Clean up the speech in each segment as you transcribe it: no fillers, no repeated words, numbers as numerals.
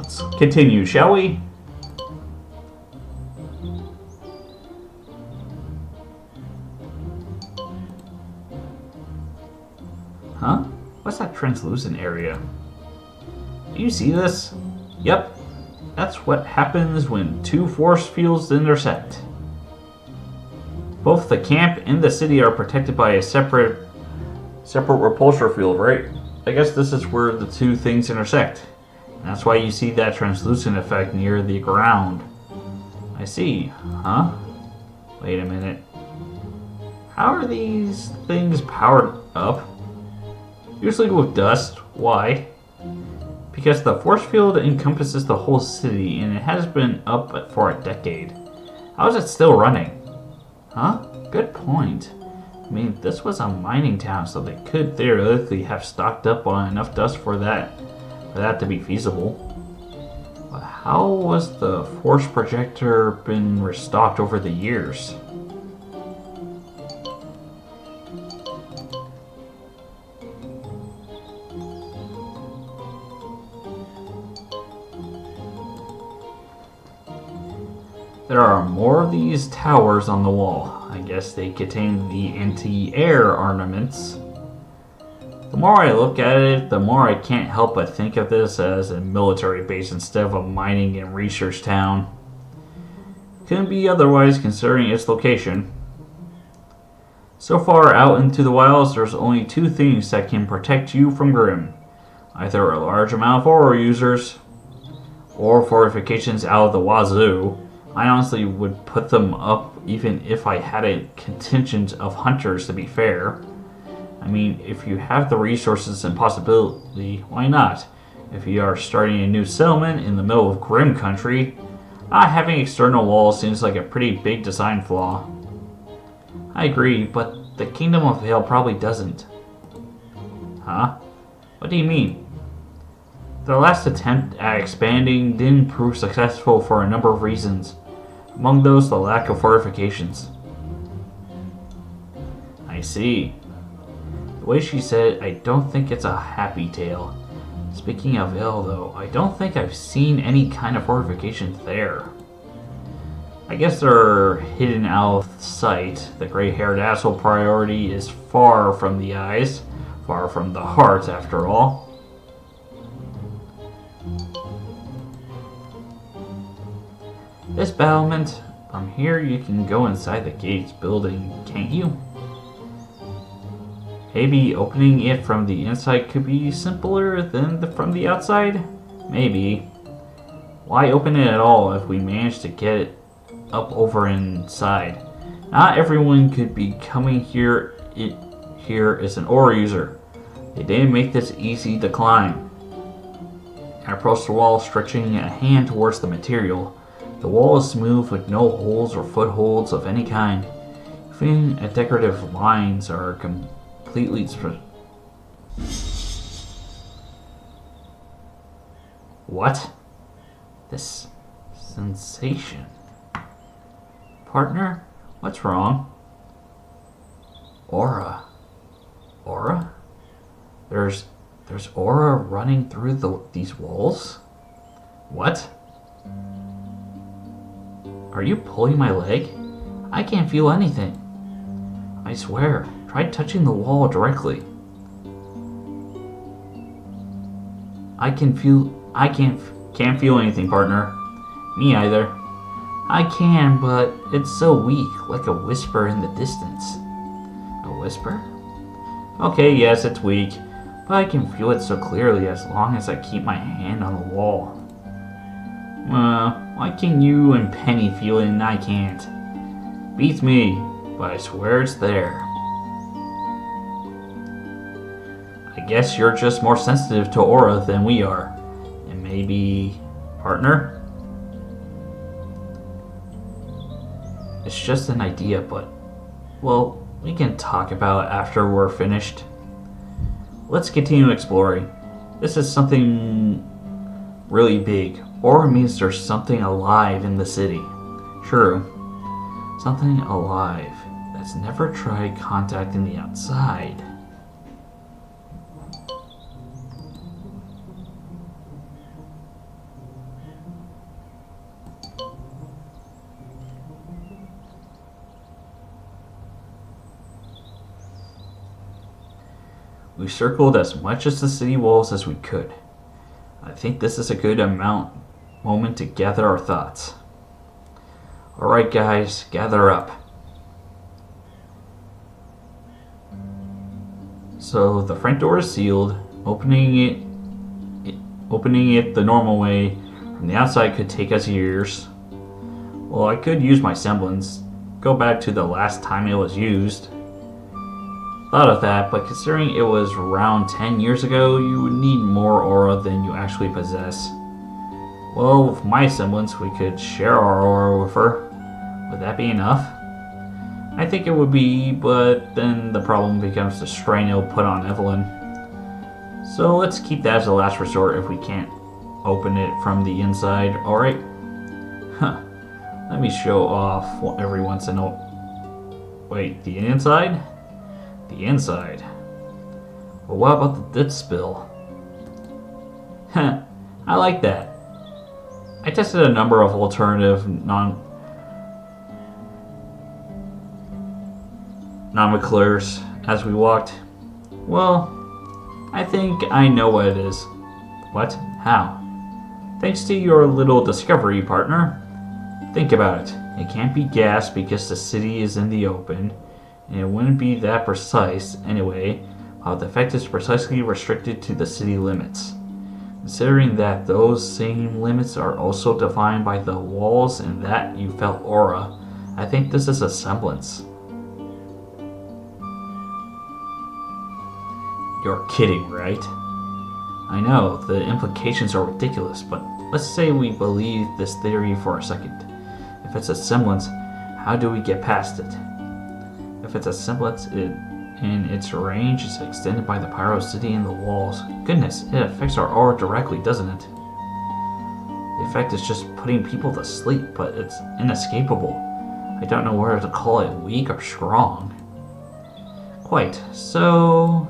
let's continue, shall we? Huh? What's that translucent area? Do you see this? Yep. That's what happens when two force fields intersect. Both the camp and the city are protected by a separate repulsor field, right? I guess this is where the two things intersect. And that's why you see that translucent effect near the ground. I see. Huh? Wait a minute. How are these things powered up? Usually with dust. Why? Because the force field encompasses the whole city and it has been up for a decade. How is it still running? Huh? Good point. I mean, this was a mining town, so they could theoretically have stocked up on enough dust for that to be feasible. But how was the force projector been restocked over the years? There are more of these towers on the wall. I guess they contain the anti-air armaments. The more I look at it, the more I can't help but think of this as a military base instead of a mining and research town. Couldn't be otherwise considering its location. So far out into the wilds, there's only two things that can protect you from Grimm. Either a large amount of Oro users, or fortifications out of the wazoo. I honestly would put them up even if I had a contingent of hunters, to be fair. I mean, if you have the resources and possibility, why not? If you are starting a new settlement in the middle of Grimm country, not having external walls seems like a pretty big design flaw. I agree, but the Kingdom of Vale probably doesn't. Huh? What do you mean? Their last attempt at expanding didn't prove successful for a number of reasons. Among those, the lack of fortifications. I see. The way she said it, I don't think it's a happy tale. Speaking of Vale, though, I don't think I've seen any kind of fortifications there. I guess they're hidden out of sight. The gray-haired asshole priority is far from the eyes, far from the heart, after all. This battlement, from here you can go inside the gates building, can't you? Maybe opening it from the inside could be simpler than from the outside? Maybe. Why open it at all if we manage to get it up over inside? Not everyone could be coming here as an Oro user. They didn't make this easy to climb. I approached the wall, stretching a hand towards the material. The wall is smooth with no holes or footholds of any kind. Even decorative lines are completely... What? This sensation. Partner, what's wrong? Aura. Aura? There's aura running through these walls? What? Are you pulling my leg? I can't feel anything. I swear, try touching the wall directly. Can't feel anything, partner. Me either. I can, but it's so weak, like a whisper in the distance. A whisper? Okay, yes, it's weak, but I can feel it so clearly as long as I keep my hand on the wall. Why can you and Penny feel it and I can't? Beats me, but I swear it's there. I guess you're just more sensitive to aura than we are. And maybe... partner? It's just an idea, but... well, we can talk about it after we're finished. Let's continue exploring. This is something really big. Aura means there's something alive in the city. True. Something alive that's never tried contacting the outside. We circled as much of the city walls as we could. I think this is a good moment to gather our thoughts. Alright guys, gather up. So the front door is sealed. Opening it the normal way from the outside could take us years. Well, I could use my semblance. Go back to the last time it was used. Thought of that, but considering it was around 10 years ago, you would need more aura than you actually possess. Well, with my semblance, we could share our aura with her. Would that be enough? I think it would be, but then the problem becomes the strain it will put on Evelyn. So let's keep that as a last resort if we can't open it from the inside, alright? Huh. Let me show off every once in a while. Wait, the inside? The inside. Well, what about the dit spill? Heh, I like that. I tested a number of alternative non-McClures as we walked. Well, I think I know what it is. What? How? Thanks to your little discovery, partner. Think about it. It can't be gas because the city is in the open, and it wouldn't be that precise anyway, while the effect is precisely restricted to the city limits. Considering that those same limits are also defined by the walls and that you felt aura, I think this is a semblance. You're kidding, right? I know, the implications are ridiculous, but let's say we believe this theory for a second. If it's a semblance, how do we get past it? If it's a semblance, and its range is extended by the Pyro City and the walls, goodness, it affects our aura directly, doesn't it? The effect is just putting people to sleep, but it's inescapable. I don't know whether to call it weak or strong. Quite, so...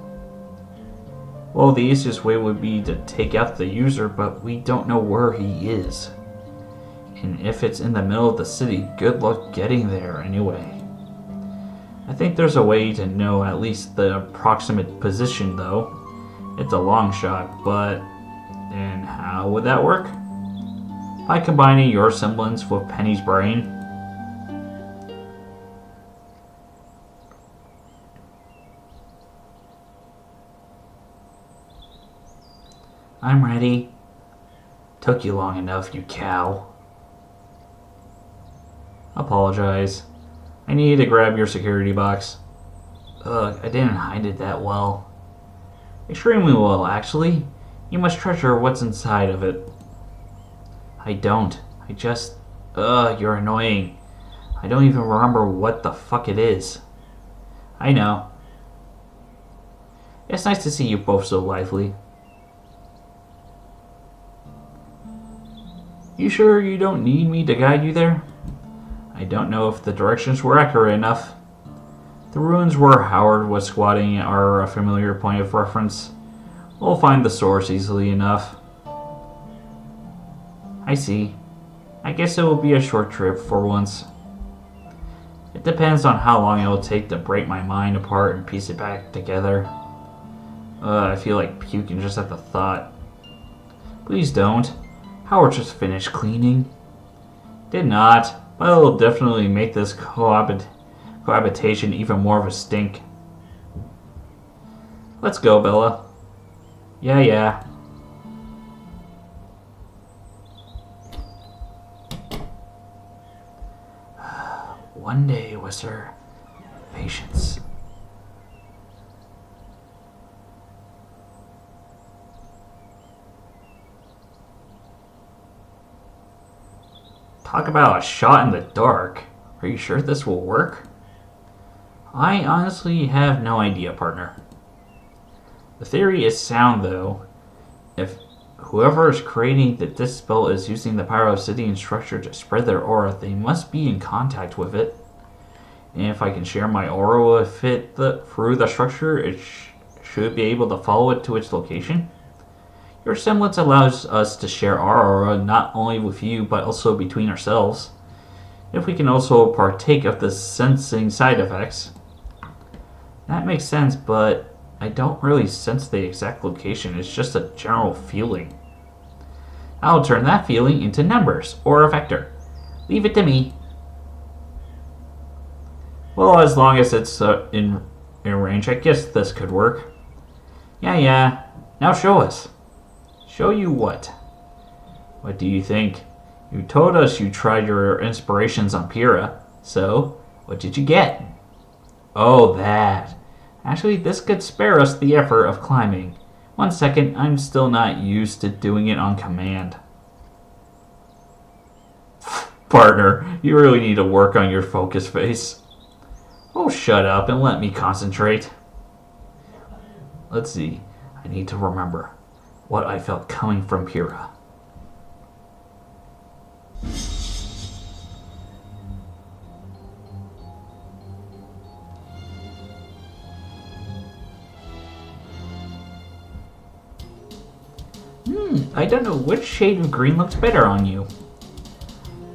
Well, the easiest way would be to take out the user, but we don't know where he is. And if it's in the middle of the city, good luck getting there anyway. I think there's a way to know at least the approximate position, though. It's a long shot, but... And how would that work? By combining your semblance with Penny's brain. I'm ready. Took you long enough, you cow. Apologize. I needed to grab your security box. Ugh, I didn't hide it that well. Extremely well, actually. You must treasure what's inside of it. I don't. I just... Ugh, you're annoying. I don't even remember what the fuck it is. I know. It's nice to see you both so lively. You sure you don't need me to guide you there? I don't know if the directions were accurate enough. The ruins where Howard was squatting are a familiar point of reference. We'll find the source easily enough. I see. I guess it will be a short trip for once. It depends on how long it will take to break my mind apart and piece it back together. I feel like puking just at the thought. Please don't. Howard just finished cleaning. Did not, but it'll definitely make this cohabitation even more of a stink. Let's go, Bella. Yeah. One day was her patience. Talk about a shot in the dark. Are you sure this will work? I honestly have no idea, partner. The theory is sound, though. If whoever is creating the disc spell is using the Pyro City structure to spread their aura, they must be in contact with it. And if I can share my aura with it through the structure, it should be able to follow it to its location. Your semblance allows us to share our aura not only with you, but also between ourselves. If we can also partake of the sensing side effects. That makes sense, but I don't really sense the exact location. It's just a general feeling. I'll turn that feeling into numbers or a vector. Leave it to me. Well, as long as it's in range, I guess this could work. Yeah. Now show us. Show you what? What do you think? You told us you tried your inspirations on Pyrrha. So, what did you get? Oh, that. Actually, this could spare us the effort of climbing. 1 second, I'm still not used to doing it on command. Partner, you really need to work on your focus face. Oh, shut up and let me concentrate. Let's see. I need to remember what I felt coming from Pyrrha. I don't know which shade of green looks better on you.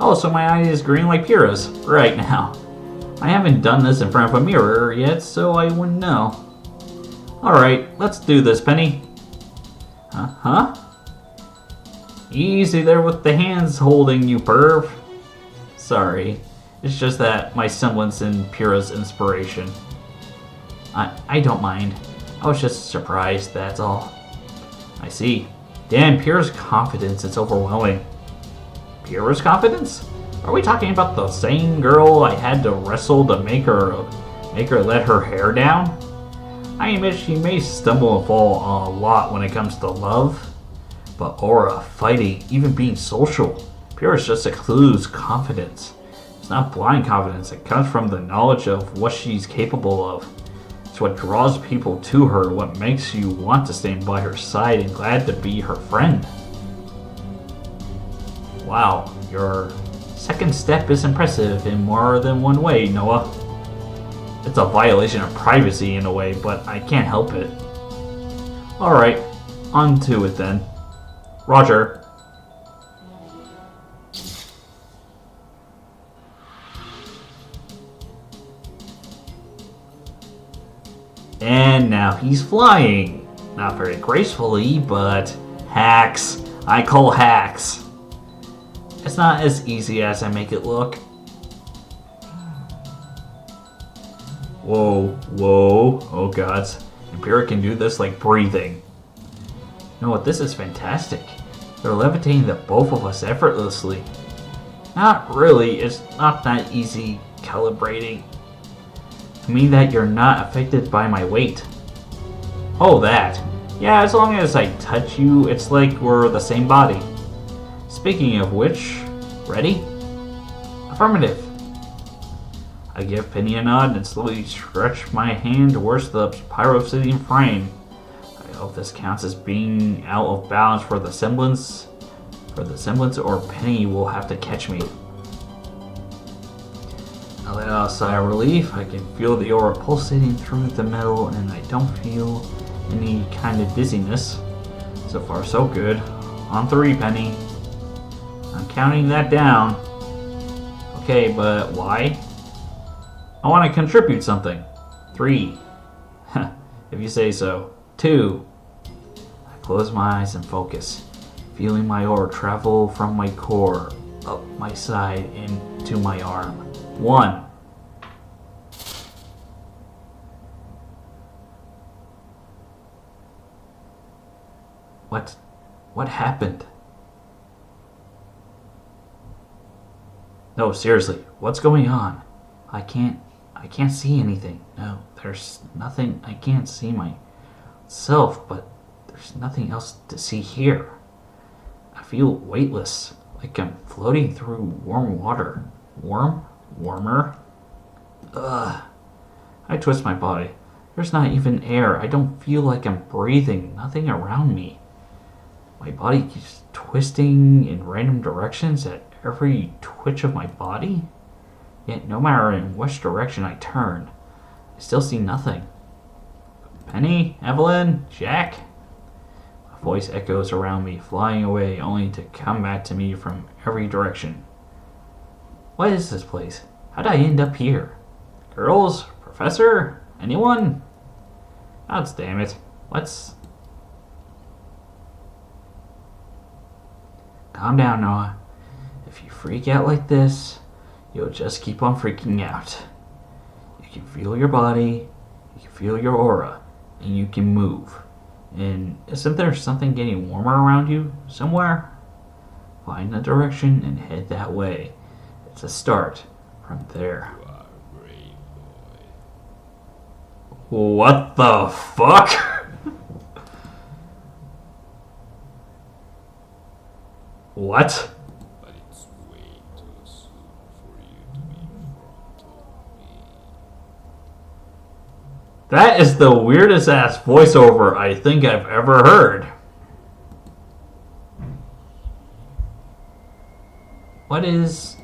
Oh, so my eye is green like Pyrrha's. Right now. I haven't done this in front of a mirror yet, so I wouldn't know. Alright, let's do this, Penny. Huh? Easy there with the hands holding, you perv. Sorry. It's just that my semblance in Pyrrha's inspiration. I don't mind. I was just surprised, that's all. I see. Damn, Pyrrha's confidence is overwhelming. Pyrrha's confidence? Are we talking about the same girl I had to wrestle to make her let her hair down? I admit she may stumble and fall a lot when it comes to love. But aura, fighting, even being social, Pyrrha's just exudes confidence. It's not blind confidence, it comes from the knowledge of what she's capable of. It's what draws people to her, what makes you want to stand by her side and glad to be her friend. Wow, your second step is impressive in more than one way, Noah. It's a violation of privacy in a way, but I can't help it. Alright, on to it then. Roger. And now he's flying. Not very gracefully, but hacks. I call hacks. It's not as easy as I make it look. Whoa. Oh gods. Pyrrha can do this like breathing. You know what? This is fantastic. They're levitating the both of us effortlessly. Not really. It's not that easy calibrating. I mean that you're not affected by my weight. Oh, that. Yeah, as long as I touch you, it's like we're the same body. Speaking of which, ready? Affirmative. I give Penny a nod and slowly stretch my hand towards the pyro-obsidian frame. I hope this counts as being out of balance for the semblance. Or Penny will have to catch me. I let out a sigh of relief. I can feel the aura pulsating through the metal and I don't feel any kind of dizziness. So far so good. On 3, Penny. I'm counting that down. Okay, but why? I want to contribute something. 3. If you say so. 2. I close my eyes and focus, feeling my aura travel from my core, up my side, into my arm. 1. What happened? No, seriously, what's going on? I can't see anything. No, there's nothing. I can't see myself, but there's nothing else to see here. I feel weightless, like I'm floating through warm water. Warmer? Ugh. I twist my body. There's not even air. I don't feel like I'm breathing. Nothing around me. My body keeps twisting in random directions at every twitch of my body. Yet no matter in which direction I turn, I still see nothing. Penny? Evelyn? Jack? A voice echoes around me, flying away only to come back to me from every direction. What is this place? How'd I end up here? Girls? Professor? Anyone? God damn it. Let's... Calm down, Noah. If you freak out like this, you'll just keep on freaking out. You can feel your body, you can feel your aura, and you can move. And isn't there something getting warmer around you somewhere? Find the direction and head that way. It's a start from there. You are a brave boy. What the fuck? What? But it's way too soon for you to be in front of me. That is the weirdest ass voiceover I think I've ever heard. What is...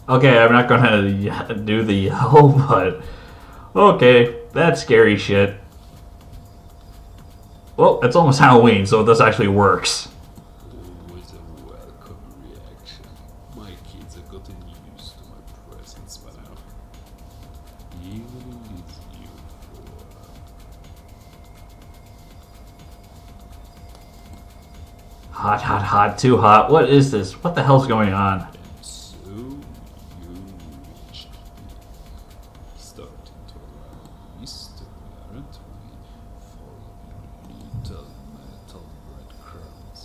Okay, I'm not gonna do the yell, but... Okay, that's scary shit. Well, it's almost Halloween, so this actually works. Always a welcome reaction. My kids have gotten used to my presence by now. Even in this new form. Hot, hot, hot, too hot. What is this? What the hell's going on? And so you reached me. Starting to allow mystery, aren't we? Following little metal breadcrumbs.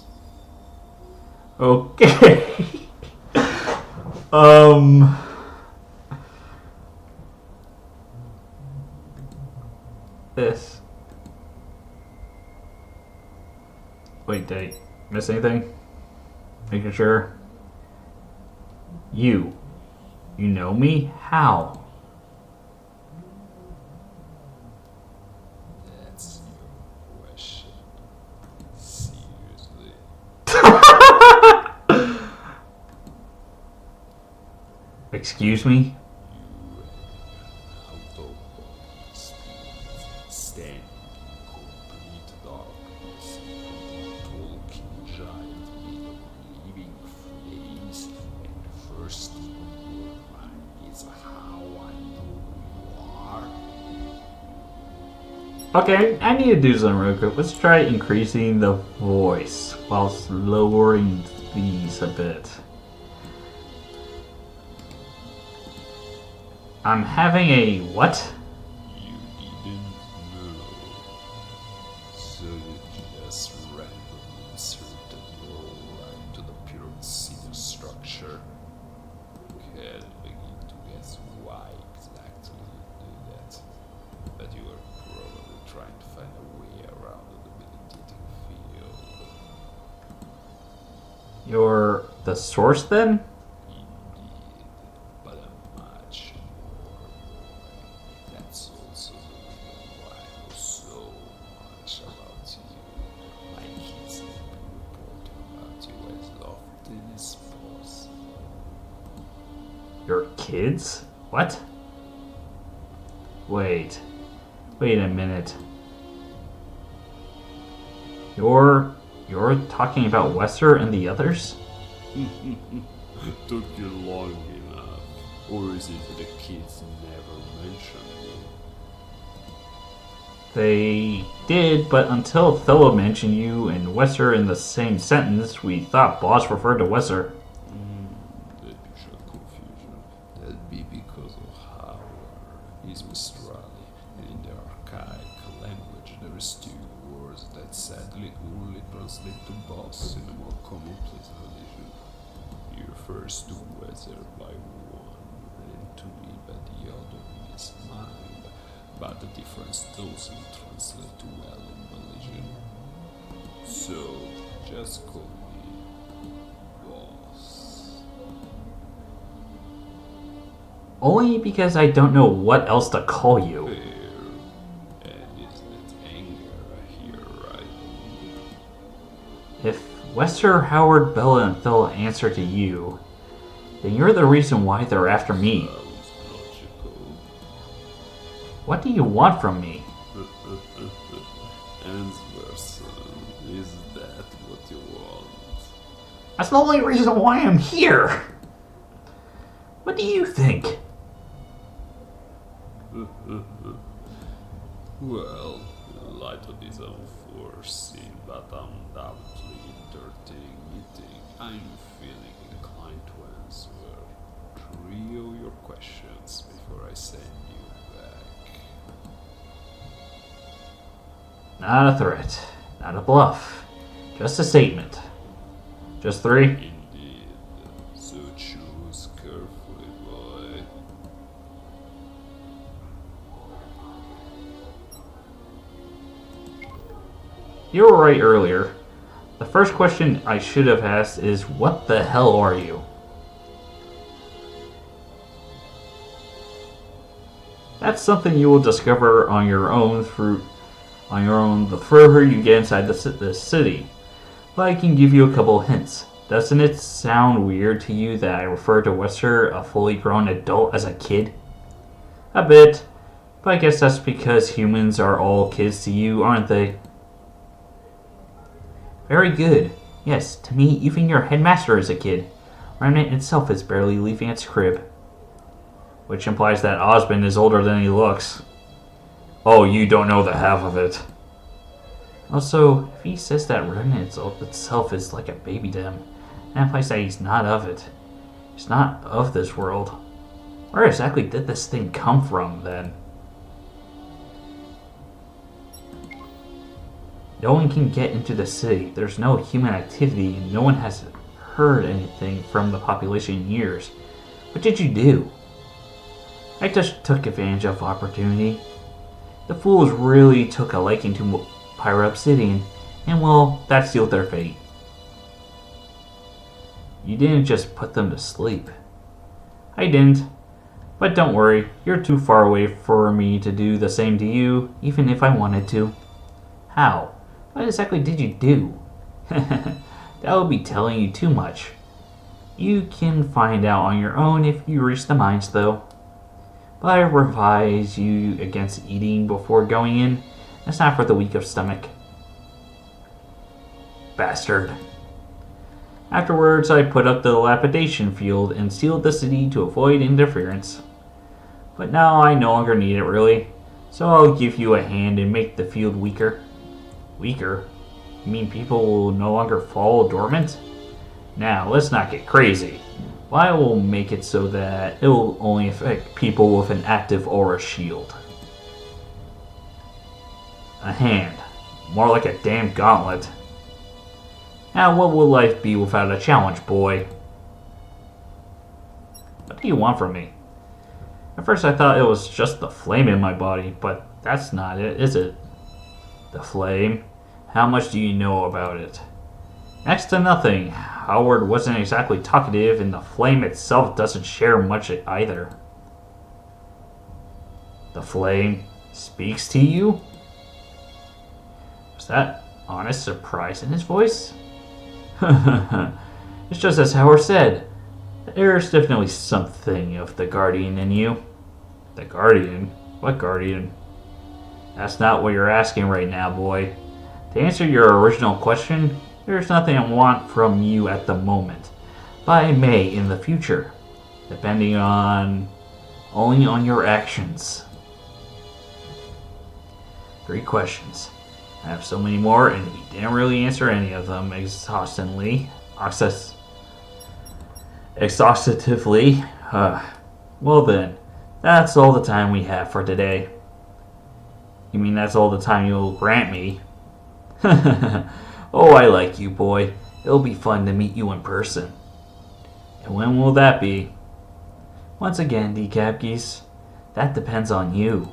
Okay. This. Wait, did I miss anything? Making sure. You know me? How? That's your question. Seriously. Excuse me? Out of body spirits, standing in complete darkness, talking giant with a living face, and first in your mind is how I know who you are. Okay, I need to do something real quick. Let's try increasing the voice while lowering these a bit. I'm having a what? You didn't know. So you just randomly inserted your aura into the pyramid cedar structure. Can't begin to guess why exactly you do that. But you are probably trying to find a way around the debilitating field. You're the source then? Indeed, but a much more boy. That's also the reason why I know so much about you. My kids have been reporting about you as often as possible. Your kids? What? Wait a minute. You're talking about Wester and the others? Took you long enough. Or is it that the kids never mentioned you? They did, but until Thilla mentioned you and Wester in the same sentence, we thought Boss referred to Wester. That'd be sure confusion. That'd be because of Howard is Mistrali, and in the archaic language there is two words that sadly only translate to boss in a more commonplace religion. He refers to Weather by one and to me by the other in his mind, but the difference doesn't translate well in religion. So just call me boss. Only because I don't know what else to call you. Fair. And isn't it anger here, right? If Wester, Howard, Bella, and Phil answer to you, then you're the reason why they're after me. Sounds logical. What do you want from me? Answer, son. Is that what you want? That's the only reason why I'm here. What do you think? Well, in light of this unforeseen but undoubtedly entertaining meeting, I'm feeling inclined to answer 3 of your questions before I send you back. Not a threat. Not a bluff. Just a statement. Just 3? Indeed. So choose carefully, boy. You were right earlier. The first question I should have asked is, what the hell are you? That's something you will discover on your own the further you get inside this city. But I can give you a couple hints. Doesn't it sound weird to you that I refer to Wester, a fully grown adult, as a kid? A bit. But I guess that's because humans are all kids to you, aren't they? Very good. Yes, to me, even your headmaster is a kid. Remnant itself is barely leaving its crib. Which implies that Osmond is older than he looks. Oh, you don't know the half of it. Also, if he says that Remnant itself is like a baby to him, that implies that he's not of it. He's not of this world. Where exactly did this thing come from, then? No one can get into the city. There's no human activity, and no one has heard anything from the population in years. What did you do? I just took advantage of opportunity. The fools really took a liking to Pyro Obsidian, and well, that sealed their fate. You didn't just put them to sleep. I didn't. But don't worry, you're too far away for me to do the same to you, even if I wanted to. How? What exactly did you do? That would be telling you too much. You can find out on your own if you reach the mines, though. But I advise you against eating before going in. That's not for the weak of stomach. Bastard. Afterwards, I put up the dilapidation field and sealed the city to avoid interference. But now I no longer need it, really. So I'll give you a hand and make the field weaker. Weaker? You mean people will no longer fall dormant? Now, let's not get crazy. Well, I will make it so that it will only affect people with an active aura shield. A hand. More like a damn gauntlet. Now, what will life be without a challenge, boy? What do you want from me? At first I thought it was just the flame in my body, but that's not it, is it? The flame? How much do you know about it? Next to nothing. Howard wasn't exactly talkative, and the flame itself doesn't share much either. The flame speaks to you? Was that honest surprise in his voice? It's just as Howard said. There's definitely something of the Guardian in you. The Guardian? What Guardian? That's not what you're asking right now, boy. To answer your original question, there's nothing I want from you at the moment. But I may in the future. Depending only on your actions. 3 questions. I have so many more, and we didn't really answer any of them exhaustively. Well then, that's all the time we have for today. You mean that's all the time you'll grant me? Oh, I like you, boy. It'll be fun to meet you in person. And when will that be? Once again, Decap Geese, that depends on you.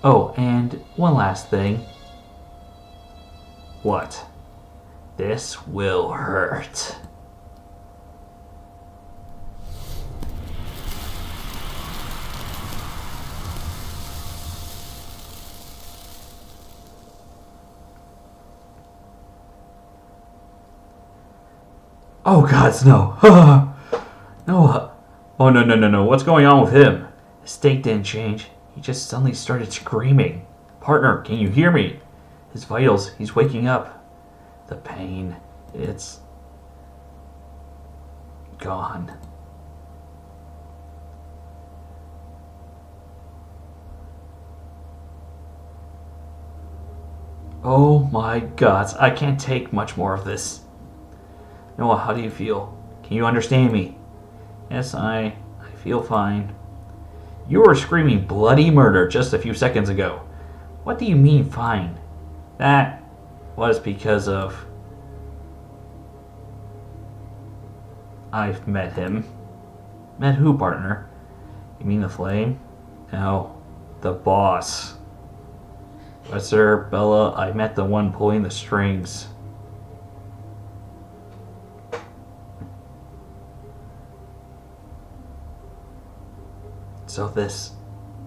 Oh, and one last thing. What? This will hurt. Oh gods, no. No. Oh no, no, no, no. What's going on with him? His state didn't change. He just suddenly started screaming. Partner, can you hear me? His vitals, he's waking up. The pain, it's gone. Oh my gods, I can't take much more of this. Noah, how do you feel? Can you understand me? Yes, I feel fine. You were screaming bloody murder just a few seconds ago. What do you mean fine? That was because of... I've met him. Met who, partner? You mean the flame? No, the boss. But sir, Bella, I met the one pulling the strings. So this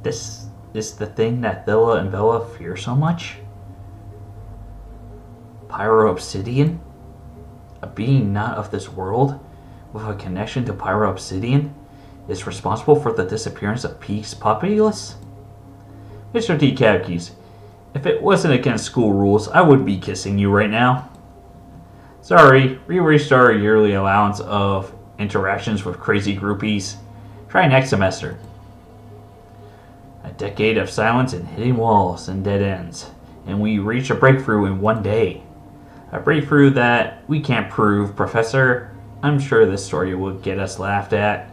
is the thing that Thilla and Bella fear so much? Pyro Obsidian? A being not of this world, with a connection to Pyro Obsidian, is responsible for the disappearance of Peace Populous? Mr. T. Cabkeys, if it wasn't against school rules, I would be kissing you right now. Sorry, we reached our yearly allowance of interactions with crazy groupies. Try next semester. A decade of silence and hidden walls and dead ends, and we reach a breakthrough in one day. A breakthrough that we can't prove, Professor. I'm sure this story will get us laughed out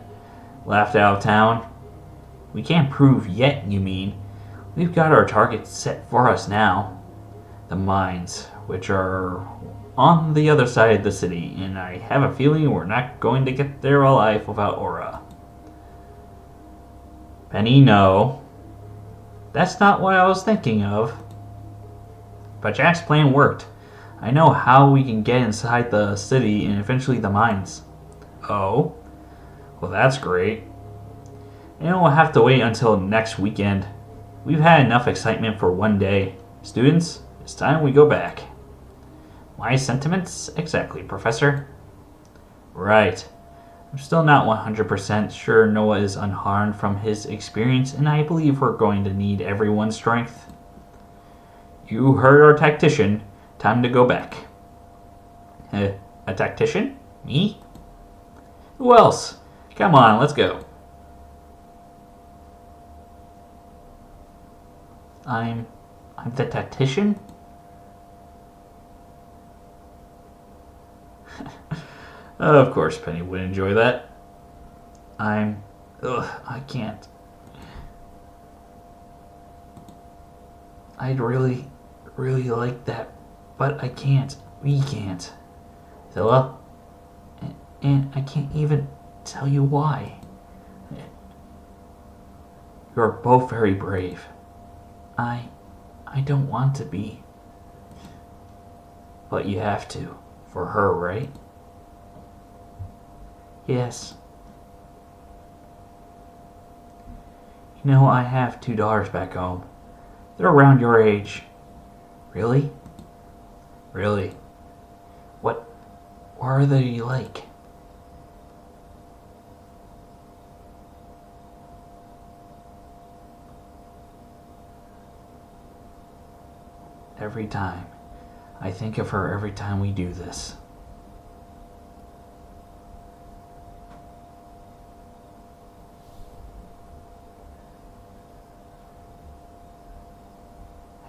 of town. We can't prove yet, you mean? We've got our target set for us now. The mines, which are on the other side of the city, and I have a feeling we're not going to get there alive without Aura. Penny, no. That's not what I was thinking of. But Jack's plan worked. I know how we can get inside the city and eventually the mines. Oh? Well, that's great. And we'll have to wait until next weekend. We've had enough excitement for one day. Students, it's time we go back. My sentiments? Exactly, Professor. Right. I'm still not 100% sure Noah is unharmed from his experience, and I believe we're going to need everyone's strength. You heard our tactician. Time to go back. A tactician? Me? Who else? Come on, let's go. I'm the tactician? Of course Penny would enjoy that. I can't. I'd really like that, but I can't. We can't. Zilla? And I can't even tell you why. You're both very brave. I don't want to be. But you have to. For her, right? Yes. You know, I have 2 daughters back home. They're around your age. Really? Really? What are they like? Every time. I think of her every time we do this.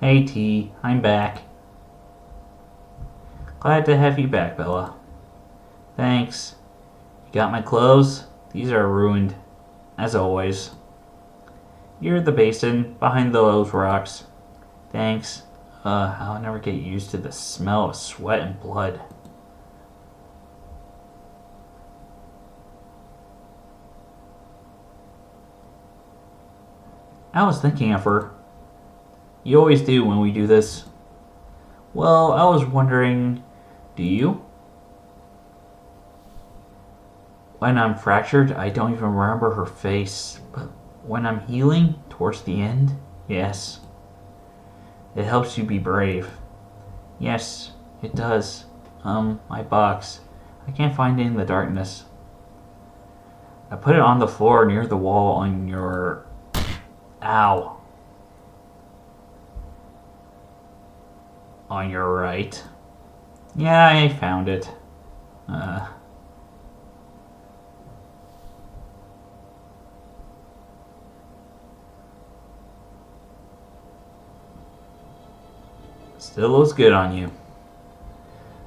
Hey T, I'm back. Glad to have you back, Bella. Thanks. You got my clothes? These are ruined, as always. You're the basin behind those rocks. Thanks. I'll never get used to the smell of sweat and blood. I was thinking of her. You always do when we do this. Well, I was wondering, do you? When I'm fractured, I don't even remember her face. But when I'm healing, towards the end, yes. It helps you be brave. Yes, it does. My box. I can't find it in the darkness. I put it on the floor near the wall on your... Ow. On your right. Yeah, I found it. Still looks good on you.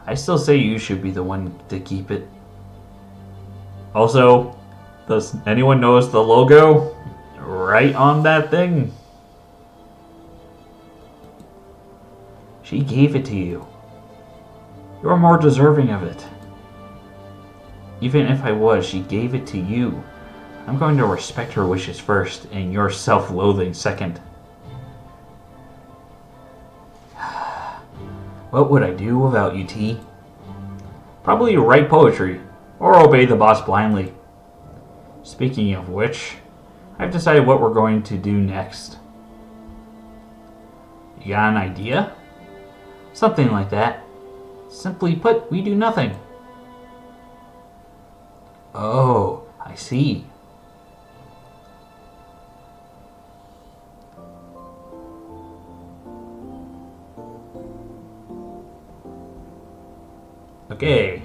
I still say you should be the one to keep it. Also, does anyone notice the logo right on that thing? She gave it to you. You're more deserving of it. Even if I was, she gave it to you. I'm going to respect her wishes first, and your self-loathing second. What would I do without you, T? Probably write poetry, or obey the boss blindly. Speaking of which, I've decided what we're going to do next. You got an idea? Something like that. Simply put, we do nothing. Oh, I see. Okay.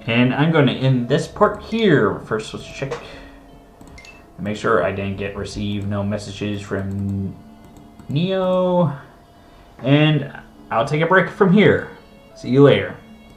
And I'm going to end this part here. First, let's check. Make sure I didn't receive no messages from Neo. And I'll take a break from here. See you later.